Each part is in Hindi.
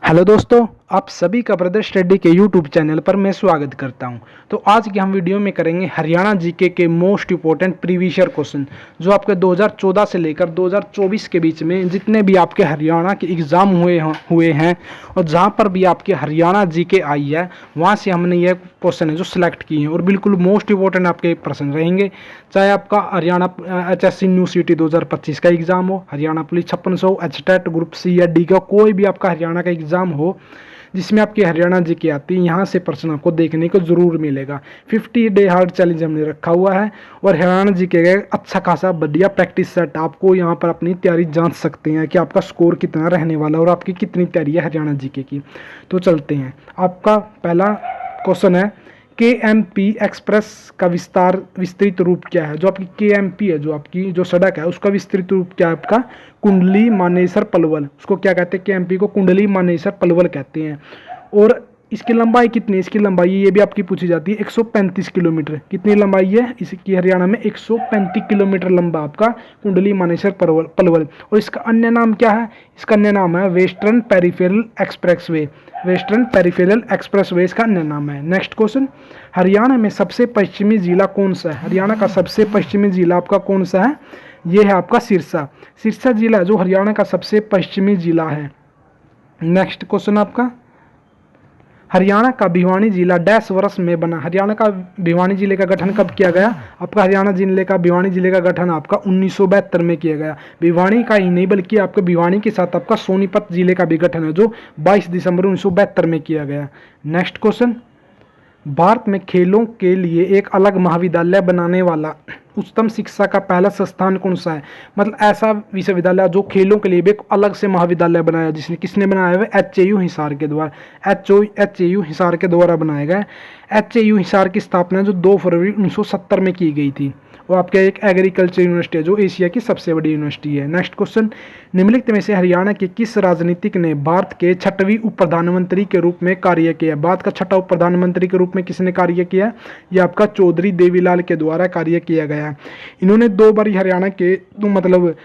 हेलो दोस्तों, आप सभी का ब्रदर स्टडी के यूट्यूब चैनल पर मैं स्वागत करता हूं। तो आज की हम वीडियो में करेंगे हरियाणा जीके के most important previous year question जो आपके 2014 से लेकर 2024 के बीच में जितने भी आपके हरियाणा के एग्ज़ाम हुए हैं और जहां पर भी आपके हरियाणा जीके आई है वहां से हमने ये क्वेश्चन है जो सिलेक्ट किए हैं और बिल्कुल मोस्ट इंपॉर्टेंट आपके प्रश्न रहेंगे। चाहे आपका हरियाणा HSC न्यू सिटी 2025 का एग्ज़ाम हो, Haryana police 5600, HTET group C या डी का कोई भी आपका हरियाणा का एग्ज़ाम हो जिसमें आपकी हरियाणा जीके आती है, यहाँ से प्रश्न आपको देखने को जरूर मिलेगा। 50 डे हार्ड चैलेंज हमने रखा हुआ है और हरियाणा जीके का अच्छा खासा बढ़िया प्रैक्टिस सेट आपको यहाँ पर अपनी तैयारी जांच सकते हैं कि आपका स्कोर कितना रहने वाला है और आपकी कितनी तैयारी है हरियाणा जीके की। तो चलते हैं, आपका पहला क्वेश्चन है KMP एक्सप्रेस का विस्तृत रूप क्या है। जो आपकी KMP है, जो आपकी जो सड़क है उसका विस्तृत रूप क्या है आपका कुंडली मानेसर पलवल। उसको क्या कहते हैं, KMP को कुंडली मानेसर पलवल कहते हैं। और इसकी लंबाई कितनी है, इसकी लंबाई ये भी आपकी पूछी जाती है 135 किलोमीटर। कितनी लंबाई है इसकी हरियाणा में, 135 किलोमीटर लंबा आपका कुंडली मानेसर पलवल। और इसका अन्य नाम क्या है, इसका अन्य नाम है western peripheral expressway. Western peripheral expressway इसका अन्य नाम है। नेक्स्ट क्वेश्चन, हरियाणा में सबसे पश्चिमी जिला कौन सा है। हरियाणा का सबसे पश्चिमी जिला आपका कौन सा है, ये है आपका सिरसा। सिरसा जिला जो हरियाणा का सबसे पश्चिमी जिला है। नेक्स्ट क्वेश्चन आपका, हरियाणा का भिवानी जिला डैश वर्ष में बना। हरियाणा का भिवानी जिले का गठन कब किया गया। आपका हरियाणा जिले का भिवानी जिले का गठन आपका 1972 में किया गया। भिवानी का ही नहीं बल्कि आपके भिवानी के साथ आपका सोनीपत जिले का भी गठन है जो 22 दिसंबर 1972 में किया गया। नेक्स्ट क्वेश्चन, भारत में खेलों के लिए एक अलग महाविद्यालय बनाने वाला उच्चतम शिक्षा का पहला संस्थान कौन सा है। मतलब ऐसा विश्वविद्यालय जो खेलों के लिए भी एक अलग से महाविद्यालय बनाया, जिसने किसने बनाया हुआ, HAU हिसार के द्वारा। HAU हिसार के द्वारा बनाया गया। HAU हिसार की स्थापना जो 2 फरवरी 1970 में की गई थी। वो आपका एक एग्रीकल्चर यूनिवर्सिटी है जो एशिया की सबसे बड़ी यूनिवर्सिटी है। नेक्स्ट क्वेश्चन, निम्नलिखित में से हरियाणा के किस राजनीतिक ने भारत के 6वें उप प्रधानमंत्री के रूप में कार्य किया। भारत का 6वां उप प्रधानमंत्री के रूप में किसने कार्य किया, यह आपका चौधरी देवीलाल के द्वारा कार्य किया गया। इन्होंने 2 बार हरियाणा के मतलब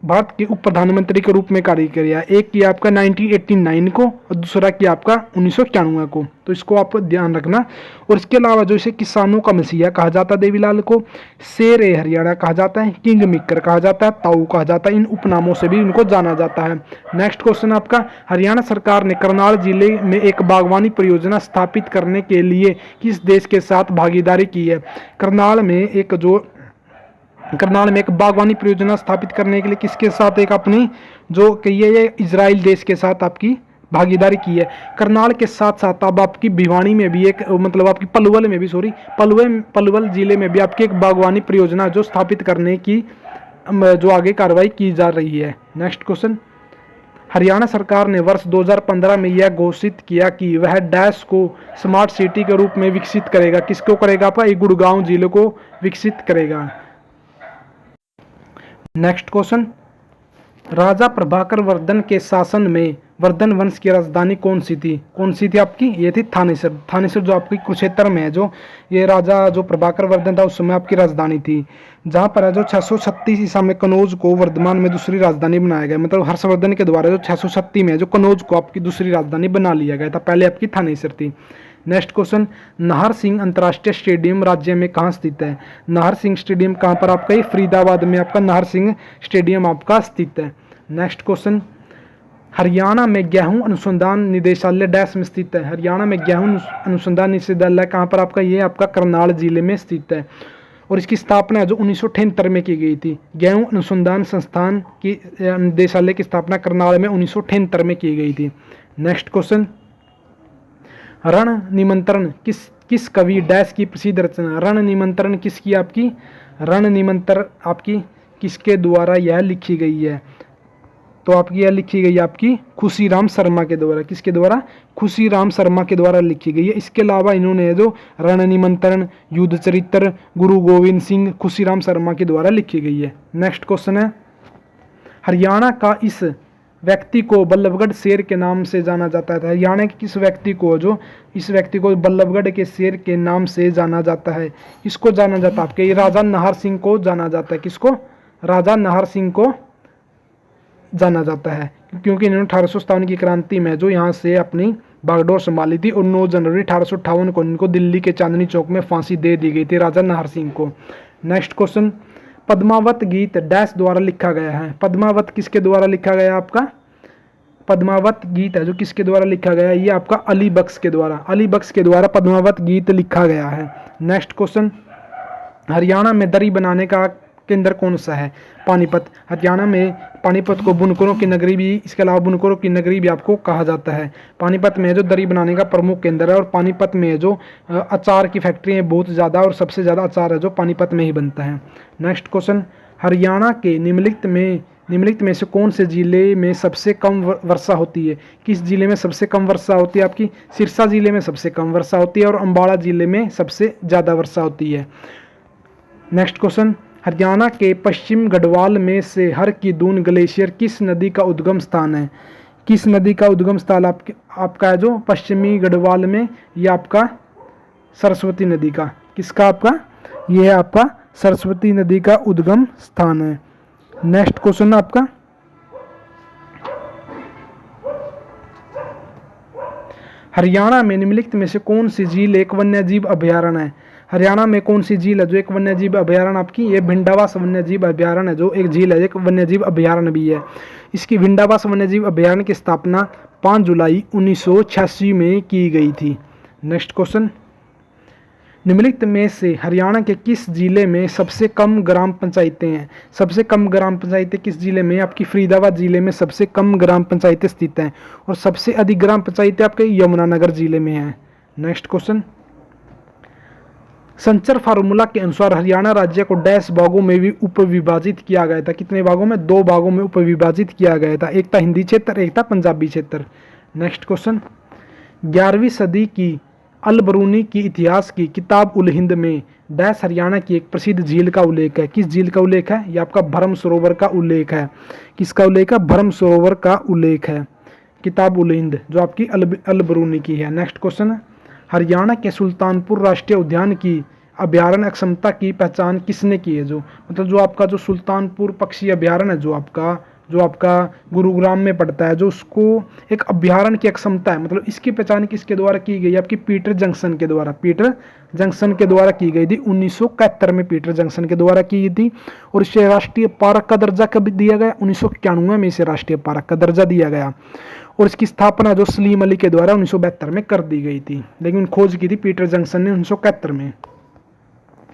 भारत के उप प्रधानमंत्री के रूप में कार्य किया। एक किया आपका 1989 को और दूसरा किया आपका 1991 को। तो इसको आप ध्यान रखना। और इसके अलावा जो इसे किसानों का मसीहा कहा जाता है देवीलाल को, शेर ए हरियाणा कहा जाता है, किंग मेकर कहा जाता है, ताऊ कहा जाता है, इन उपनामों से भी इनको जाना जाता है। नेक्स्ट क्वेश्चन आपका, हरियाणा सरकार ने करनाल जिले में एक बागवानी परियोजना स्थापित करने के लिए किस देश के साथ भागीदारी की है। करनाल में एक बागवानी परियोजना स्थापित करने के लिए किसके साथ एक अपनी जो कहिए ये इजराइल देश के साथ आपकी भागीदारी की है। करनाल के साथ साथ अब आपकी भिवानी में भी एक मतलब आपकी पलवल जिले में भी आपकी एक बागवानी परियोजना जो स्थापित करने की जो आगे कार्रवाई की जा रही है। नेक्स्ट क्वेश्चन, हरियाणा सरकार ने वर्ष 2015 में यह घोषित किया कि वह डैश को स्मार्ट सिटी के रूप में विकसित करेगा। किसको करेगा आपका, एक गुड़गांव जिले को विकसित करेगा। नेक्स्ट क्वेश्चन, राजा प्रभाकर वर्धन के शासन में वर्धन वंश की राजधानी कौन सी थी आपकी, ये थी थानेसर। थानेसर जो आपकी कुरुक्षेत्र में है, जो ये राजा जो प्रभाकर वर्धन था उस समय आपकी राजधानी थी। जहाँ पर है जो 636 ईसा में कनौज को वर्धमान में दूसरी राजधानी बनाया गया। मतलब हर्षवर्धन के द्वारा जो 636 में जो कनौज को आपकी दूसरी राजधानी बना लिया गया था, पहले आपकी थानेसर थी। नेक्स्ट क्वेश्चन, नाहर सिंह अंतर्राष्ट्रीय स्टेडियम राज्य में कहाँ स्थित है। नाहर सिंह स्टेडियम कहाँ पर आपका, ये फरीदाबाद में आपका नाहर सिंह स्टेडियम आपका स्थित है। नेक्स्ट क्वेश्चन, हरियाणा में गेहूं अनुसंधान निदेशालय डैश में स्थित है। हरियाणा में गेहूं अनुसंधान निदेशालय कहाँ पर आपका, ये आपका करनाल जिले में स्थित है। और इसकी स्थापना जो 1978 में की गई थी। गेहूं अनुसंधान संस्थान की निदेशालय की स्थापना करनाल में 1978 में की गई थी। नेक्स्ट क्वेश्चन, रण निमंत्रण किस कवि डैश की प्रसिद्ध रचना। रण निमंत्रण किसकी आपकी, रण निमंत्रण आपकी किसके द्वारा यह लिखी गई है। तो आपकी यह लिखी गई है आपकी खुशीराम शर्मा के द्वारा। किसके द्वारा, खुशीराम शर्मा के द्वारा लिखी गई है। इसके अलावा इन्होंने जो रण निमंत्रण, युद्ध चरित्र, गुरु गोविंद सिंह, खुशीराम शर्मा के द्वारा लिखी गई है। नेक्स्ट क्वेश्चन है, हरियाणा का इस व्यक्ति को बल्लभगढ़ शेर के नाम से जाना जाता है। हरियाणा के किस व्यक्ति को, जो इस व्यक्ति को बल्लभगढ़ के शेर के नाम से जाना जाता है। किसको जाना जाता है आपके, राजा नाहर सिंह को जाना जाता है। किसको, राजा नाहर सिंह को जाना जाता है। क्योंकि इन्होंने 1857 की क्रांति में जो यहाँ से अपनी बागडोर संभाली थी और 9 जनवरी 1858 को इनको दिल्ली के चांदनी चौक में फांसी दे दी गई थी राजा नाहर सिंह को। नेक्स्ट क्वेश्चन, पद्मावत गीत डैश द्वारा लिखा गया है। पद्मावत किसके द्वारा लिखा गया है आपका? पद्मावत गीत है जो किसके द्वारा लिखा गया है? ये आपका अली बख्श के द्वारा, अली बख्श के द्वारा पद्मावत गीत लिखा गया है। नेक्स्ट क्वेश्चन, हरियाणा में दरी बनाने का केंद्र कौन सा है? पानीपत। हरियाणा में पानीपत को बुनकरों की नगरी भी, इसके अलावा बुनकरों की नगरी भी आपको कहा जाता है। पानीपत में जो दरी बनाने का प्रमुख केंद्र है और पानीपत में जो अचार की फैक्ट्री है बहुत ज़्यादा और सबसे ज़्यादा अचार है जो पानीपत में ही बनता है। नेक्स्ट क्वेश्चन, हरियाणा के निम्नलिखित में से कौन से जिले में सबसे कम वर्षा होती है? किस जिले में सबसे कम वर्षा होती है? आपकी सिरसा जिले में सबसे कम वर्षा होती है और अम्बाला जिले में सबसे ज़्यादा वर्षा होती है। नेक्स्ट क्वेश्चन, हरियाणा के पश्चिम गढ़वाल में से हर की दून ग्लेशियर किस नदी का उद्गम स्थान है? किस नदी का उद्गम स्थान आपका है जो पश्चिमी गढ़वाल में? ये आपका सरस्वती नदी का। किसका आपका? ये है आपका सरस्वती नदी का उद्गम स्थान है। नेक्स्ट क्वेश्चन आपका, हरियाणा में निम्नलिखित में से कौन सी झील एक वन्यजीव अभयारण्य है? हरियाणा में कौन सी झील है जो एक वन्यजीव अभयारण्य आपकी? ये भिंडावास वन्यजीव अभयारण्य है जो एक झील है, एक वन्यजीव अभयारण्य भी है। इसकी भिंडावास वन्यजीव अभयारण्य की स्थापना 5 जुलाई 1986 में की गई थी। नेक्स्ट क्वेश्चन, निम्नलिखित में से हरियाणा के किस जिले में सबसे कम ग्राम पंचायतें हैं? सबसे कम ग्राम पंचायतें किस जिले में? आपकी फरीदाबाद जिले में सबसे कम ग्राम पंचायतें स्थित हैं और सबसे अधिक ग्राम पंचायतें आपके यमुनानगर जिले में हैं। नेक्स्ट क्वेश्चन, संचर फार्मूला के अनुसार हरियाणा राज्य को डैश भागों में भी उपविभाजित किया गया था। कितने भागों में? 2 भागों में उपविभाजित किया गया था, एक था हिंदी क्षेत्र, एक था पंजाबी क्षेत्र। नेक्स्ट क्वेश्चन, 11वीं सदी की अल बरूनी की इतिहास की किताब उल हिंद में डैश हरियाणा की एक प्रसिद्ध झील का उल्लेख है। किस झील का उल्लेख है? ये आपका भरम सरोवर का उल्लेख है। किसका उल्लेख है? भरम सरोवर का उल्लेख है, किताब उल हिंद जो आपकी अल बरूनी की है। नेक्स्ट क्वेश्चन, हरियाणा के सुल्तानपुर राष्ट्रीय उद्यान की अभयारण्य क्षमता की पहचान किसने की है? जो मतलब जो आपका जो सुल्तानपुर पक्षी अभयारण्य है जो आपका गुरुग्राम में पड़ता है, जो उसको एक अभयारण्य की क्षमता है, मतलब इसकी पहचान किसके द्वारा की गई? आपकी पीटर जंक्शन के द्वारा, पीटर जंक्शन के द्वारा की गई थी। 1971 में पीटर जंक्शन के द्वारा की थी और इसे राष्ट्रीय पार्क का दर्जा कब दिया गया? 1991 में इसे राष्ट्रीय पार्क का दर्जा दिया गया और इसकी स्थापना जो सलीम अली के द्वारा 1972 में कर दी गई थी, लेकिन खोज की थी पीटर जंक्शन ने 1971 में।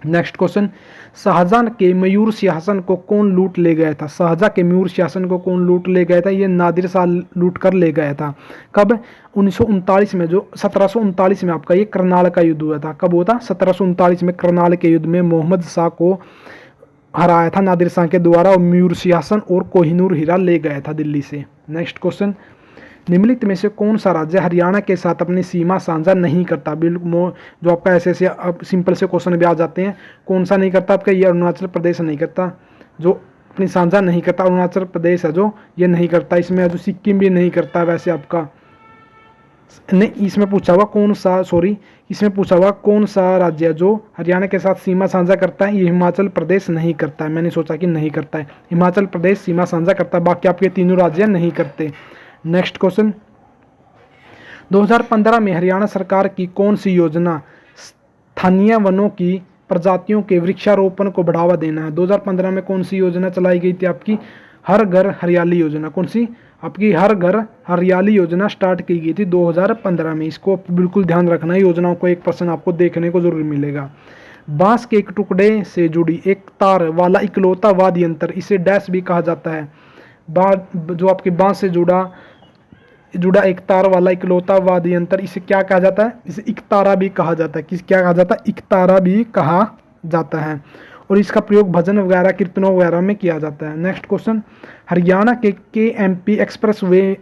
नेक्स्ट क्वेश्चन, शाहजहां के मयूर सिंहासन को कौन लूट ले गया था? शाहजहां के मयूर सिंहासन को कौन लूट ले गया था? ये नादिर शाह लूट कर ले गया था। कब? 1939 में, जो 1739 में आपका ये करनाल का युद्ध हुआ था। कब हुआ था? 1739 में करनाल के युद्ध में मोहम्मद शाह को हराया था नादिर शाह के द्वारा और मयूर सिंहासन और कोहिनूर हीरा ले गया था दिल्ली से। नेक्स्ट क्वेश्चन, निम्नलिखित में से कौन सा राज्य हरियाणा के साथ अपनी सीमा साझा नहीं करता? बिल्कुल जो आपका ऐसे सिंपल से क्वेश्चन भी आ जाते हैं। कौन सा नहीं करता? आपका ये अरुणाचल प्रदेश नहीं करता, जो अपनी साझा नहीं करता अरुणाचल प्रदेश है जो ये नहीं करता। इसमें जो सिक्किम भी नहीं करता वैसे आपका नहीं। इसमें पूछा हुआ कौन सा राज्य है जो हरियाणा के साथ सीमा साझा करता है? ये हिमाचल प्रदेश नहीं करता है। मैंने सोचा कि नहीं करता है, हिमाचल प्रदेश सीमा साझा करता है, बाकी आपके तीनों राज्य नहीं करते। नेक्स्ट क्वेश्चन, 2015 में हरियाणा सरकार की कौन सी योजना स्थानीय वनों की प्रजातियों के वृक्षारोपण को बढ़ावा देना है? 2015 में कौन सी योजना चलाई गई थी? आपकी हर घर हरियाली योजना। कौन सी? आपकी हर घर हरियाली योजना स्टार्ट की गई थी 2015 में। इसको बिल्कुल ध्यान रखना है, योजनाओं को एक प्रश्न आपको देखने को जरूर मिलेगा। बांस के एक टुकड़े से जुड़ी एक तार वाला इकलौता वाद्य यंत्र, इसे डैश भी कहा जाता है। जो आपके बांस से जुड़ा एक तार वाला इकलौता वाद्य यंत्र, इसे क्या कहा जाता है? इसे इकतारा भी कहा जाता है। क्या कहा जाता है? इकतारा भी कहा जाता है और इसका प्रयोग भजन वगैरह कीर्तनों वगैरह में किया जाता है। नेक्स्ट क्वेश्चन, हरियाणा के KMP एक्सप्रेस वे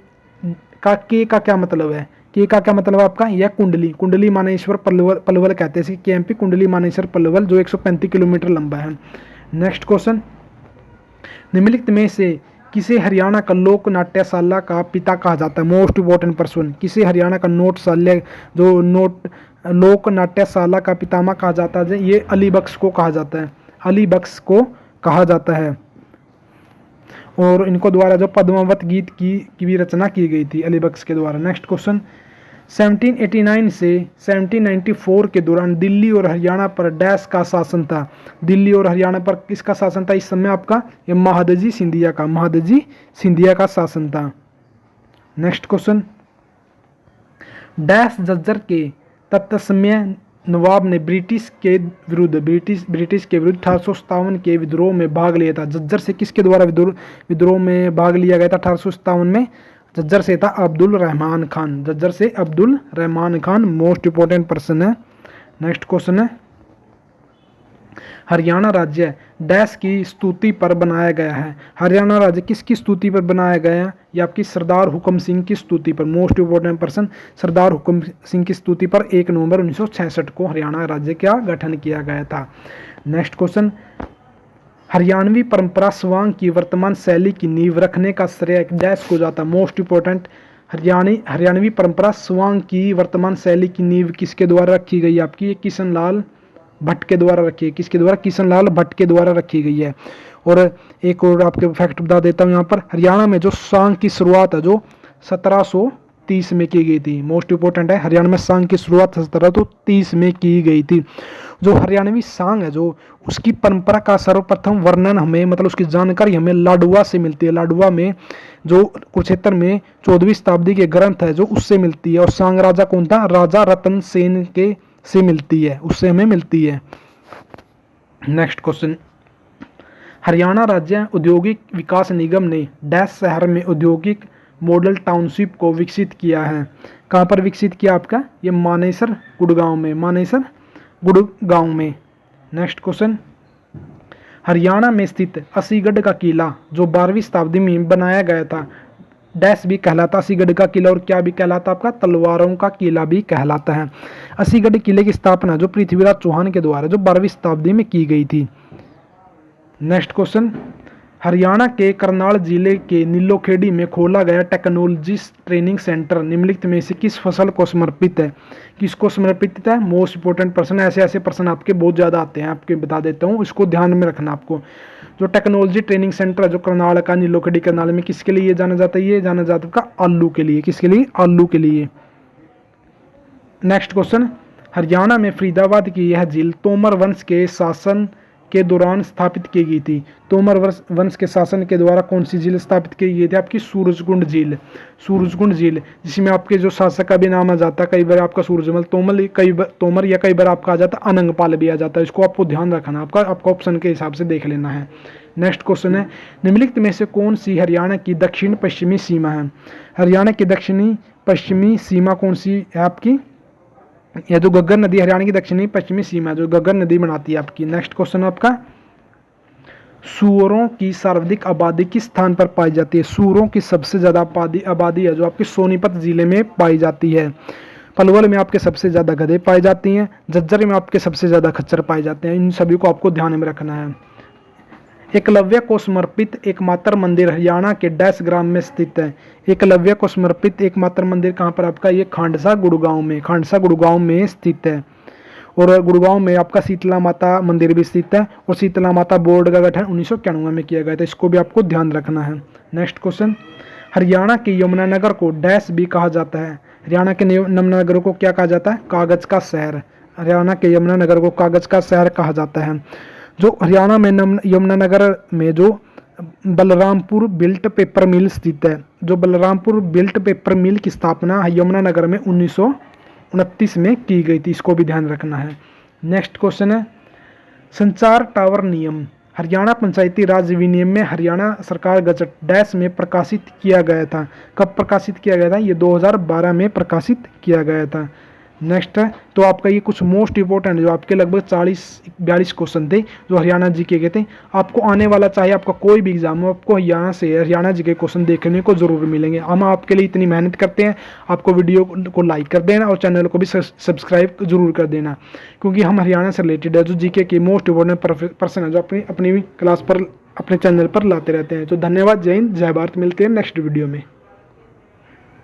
का क्या मतलब है? के का क्या मतलब है आपका? यह कुंडली मानेश्वर पलवल कहते हैं। KMP कुंडली मानेश्वर पलवल जो 135 किलोमीटर लंबा है। नेक्स्ट क्वेश्चन, निम्नलिखित में से किसे हरियाणा का लोक नाट्यशाला का पिता कहा जाता है? Most important person. किसे हरियाणा का लोक नाट्यशाला का पितामह कहा जाता है? ये अली बख्श को कहा जाता है, अली बख्श को कहा जाता है। और इनको द्वारा जो पद्मावत गीत की भी रचना की गई थी अली बख्श के द्वारा। नेक्स्ट क्वेश्चन, 1789 से 1794 के दौरान दिल्ली और हरियाणा पर डैश का शासन था। दिल्ली और हरियाणा पर किसका शासन था इस समय आपका? ये महादजी सिंधिया का शासन था। नेक्स्ट क्वेश्चन, डैश झज्जर के तत्समय नवाब ने ब्रिटिश के विरुद्ध 1857 के विद्रोह में भाग लिया था। झज्जर से किसके द्वारा विद्रोह में भाग लिया गया था 1857 में? झज्जर से था अब्दुल रहमान खान। झज्जर से Abdul Rahman Khan most important person है। नेक्स्ट क्वेश्चन है, हरियाणा राज्य डैश की स्तुति पर बनाया गया है। हरियाणा राज्य किसकी स्तुति पर बनाया गया है? ये आपकी सरदार हुकम सिंह की स्तुति पर। मोस्ट इंपॉर्टेंट पर्सन, सरदार हुकम सिंह की स्तुति पर 1 नवंबर 1966 को हरियाणा राज्य का गठन किया गया था। नेक्स्ट क्वेश्चन, हरियाणवी परंपरा स्वांग की वर्तमान शैली की नींव रखने का श्रेय डैश को जाता। मोस्ट इंपॉर्टेंट, हरियाणवी परंपरा स्वांग की वर्तमान शैली की नींव किसके द्वारा रखी गई? आपकी किशन लाल भट्ट के द्वारा रखी है। किसके द्वारा? किशन लाल भट्ट के द्वारा रखी गई है। और एक और आपके फैक्ट बता देता हूँ यहाँ पर, हरियाणा में जो सांग की शुरुआत है जो 1730 में की गई थी। मोस्ट इंपॉर्टेंट है, हरियाणा में सांग की शुरुआत 1730 में की गई थी। जो हरियाणवी सांग है जो उसकी परंपरा का सर्वप्रथम वर्णन हमें, मतलब उसकी जानकारी हमें लाडुआ से मिलती है। लाडुआ में जो कुरुक्षेत्र में 14वीं शताब्दी के ग्रंथ है जो उससे मिलती है। और सांग राजा कौन था? राजा रतन सेन के से मिलती है, उससे हमें मिलती है। नेक्स्ट क्वेश्चन, हरियाणा राज्य औद्योगिक विकास निगम ने डैश शहर में औद्योगिक मॉडल टाउनशिप को विकसित किया है। कहाँ पर विकसित किया आपका? ये मानेसर गुड़गांव में। नेक्स्ट क्वेश्चन, हरियाणा में स्थित असीगढ़ का किला जो 12वीं शताब्दी में बनाया गया था डैश भी कहलाता। असीगढ़ का किला और क्या भी कहलाता आपका? तलवारों का किला भी कहलाता है। असीगढ़ किले की स्थापना जो पृथ्वीराज चौहान के द्वारा जो 12वीं शताब्दी में की गई थी। नेक्स्ट क्वेश्चन, हरियाणा के करनाल जिले के नीलोखेड़ी में खोला गया टेक्नोलॉजिस्ट ट्रेनिंग सेंटर निम्नलिखित में से किस फसल को समर्पित है? किसको समर्पित है? मोस्ट इंपोर्टेंट पर्सन, ऐसे प्रश्न आपके बहुत ज़्यादा आते हैं, आपके बता देता हूँ, इसको ध्यान में रखना आपको। जो टेक्नोलॉजी ट्रेनिंग सेंटर है जो करनाल का नीलोखेड़ी करनाल में, किसके लिए जाना जाता है? ये जाना जाता है आपका आलू के लिए। किसके लिए? आलू के लिए। नेक्स्ट क्वेश्चन, हरियाणा में फरीदाबाद की यह झील तोमर वंश के शासन के दौरान स्थापित की गई थी। तोमर वंश के शासन के द्वारा कौन सी झील स्थापित की गई थी? आपकी सूरजकुंड झील। सूरजकुंड झील जिसमें आपके जो शासक का भी नाम आ जाता है, कई बार आपका सूरजमल तोमर या कई बार आपका आ जाता है अनंगपाल भी आ जाता है। इसको आपको ध्यान रखना, आपका ऑप्शन के हिसाब से देख लेना है। नेक्स्ट क्वेश्चन है, निम्नलिखित में से कौन सी हरियाणा की दक्षिण पश्चिमी सीमा है? हरियाणा की दक्षिणी पश्चिमी सीमा कौन सी है आपकी? यह जो घग्गर नदी हरियाणा की दक्षिणी पश्चिमी सीमा जो घग्गर नदी बनाती है आपकी। नेक्स्ट क्वेश्चन आपका, सूअरों की सर्वाधिक आबादी किस स्थान पर पाई जाती है? सूअरों की सबसे ज्यादा आबादी है जो आपके सोनीपत जिले में पाई जाती है। पलवल में आपके सबसे ज्यादा गधे पाई जाती हैं। झज्जर में आपके सबसे ज्यादा खच्चर पाए जाते हैं। इन सभी को आपको ध्यान में रखना है। एकलव्य को समर्पित एकमात्र मंदिर हरियाणा के डैश ग्राम में स्थित है। एकलव्य को समर्पित एकमात्र मंदिर कहाँ पर आपका? ये खांडसा गुड़गांव में स्थित है। और गुड़गांव में आपका शीतला माता मंदिर भी स्थित है। और शीतला माता बोर्ड का गठन 1991 में किया गया था। इसको भी आपको ध्यान रखना है। नेक्स्ट क्वेश्चन, हरियाणा के यमुनानगर को डैश भी कहा जाता है। हरियाणा के यमुनानगर को क्या कहा जाता है? कागज का शहर। हरियाणा के यमुनानगर को कागज का शहर कहा जाता है। जो हरियाणा में यमुनानगर में जो बलरामपुर बिल्ट पेपर मिल स्थित है, जो बलरामपुर बिल्ट पेपर मिल की स्थापना यमुनानगर में 1929 में की गई थी। इसको भी ध्यान रखना है। नेक्स्ट क्वेश्चन है, संचार टावर नियम हरियाणा पंचायती राज विनियम में हरियाणा सरकार गजट डैश में प्रकाशित किया गया था। कब प्रकाशित किया गया था? ये 2012 में प्रकाशित किया गया था। नेक्स्ट है, तो आपका ये कुछ मोस्ट इंपॉर्टेंट जो आपके लगभग 40-42 क्वेश्चन थे जो हरियाणा जीके के थे। आपको आने वाला चाहे आपका कोई भी एग्जाम हो, आपको यहाँ से हरियाणा जीके क्वेश्चन देखने को जरूर मिलेंगे। हम आपके लिए इतनी मेहनत करते हैं। आपको वीडियो को लाइक कर देना और चैनल को भी सब्सक्राइब जरूर कर देना, क्योंकि हम हरियाणा से रिलेटेड है जो जीके के मोस्ट इंपॉर्टेंट पर्सन है जो अपनी क्लास पर अपने चैनल पर लाते रहते हैं। तो धन्यवाद, जय हिंद, जय भारत। मिलते हैं नेक्स्ट वीडियो में।